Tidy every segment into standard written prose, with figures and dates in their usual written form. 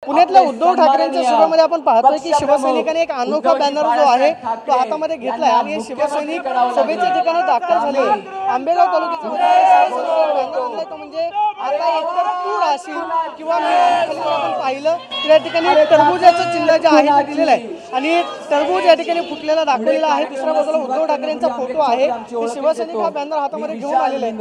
पुण्यातल्या उद्धव ठाकरेंच्या सभेमध्ये आपण पाहतोय की शिवसैनिकांनी एक अनोखा बॅनर जो आहे तो हातामध्ये घेतलाय आणि हे शिवसैनिक सभेच्या ठिकाणी दाखल झाले। आंबेगाव तालुक्यात तो म्हणजे आता एकतर तू राशील किंवा मी आपण पाहिलं तर या ठिकाणी टरबूजाचं चिन्ह जे आहे ते दिलेलं आहे आणि टरबूज या ठिकाणी फुटलेला दाखवलेला आहे। दुसऱ्या बाजूला उद्धव ठाकरेंचा फोटो आहे। शिवसैनिक हा बॅनर हातामध्ये घेऊन आलेला आहे।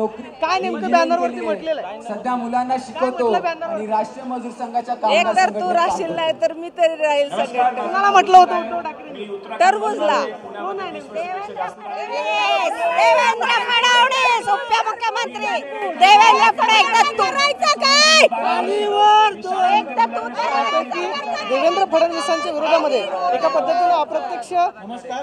काय नेमकं बॅनर वरती म्हटलेलं आहे? सध्या मुलांना शिकवतो आणि राष्ट्रीय मजूर संघाच्या एकतर तू राशील नाही तर मी तरी राहील सगळं। कोणाला म्हटलं होतं उद्धव ठाकरेंनी? टरबूजला देवेंद्र फडणवीस उपमुख्यमंत्री देवेंद्र फडणवीस तू राहायचं काय देवेंद्र फडणवीसांच्या विरोधामध्ये एका पद्धतीने अप्रत्यक्ष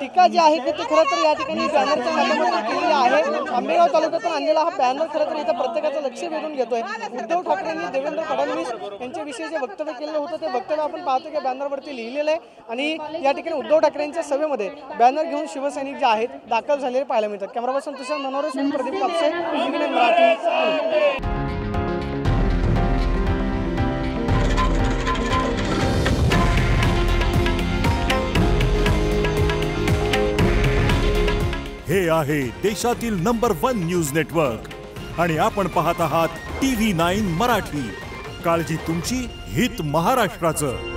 टीका जी आहे ती खरं तर या ठिकाणी बॅनरच्या माध्यमातून केलेली आहे। आंबेगाव तालुक्यातून आणलेला हा बॅनर खरं तर इथं प्रत्येकाचं लक्ष वेधून घेतोय। उद्धव ठाकरेंनी देवेंद्र फडणवीस यांच्याविषयी जे वक्तव्य केलेलं होतं ते वक्तव्य आपण पाहतो की बॅनरवरती लिहिलेलं आहे आणि या ठिकाणी उद्धव ठाकरेंच्या सभेमध्ये बॅनर घेऊन शिवसैनिक जे आहेत दाखल झालेले पाहायला मिळतात। कॅमेरा पर्सन तुषार मनोहर, प्रदीप कापसे, टीव्ही मराठी। हे आहे देशातील नंबर 1 न्यूज नेटवर्क आणि आपण पाहत आहात TV9 मराठी। काळजी तुमची, हित महाराष्ट्राचं।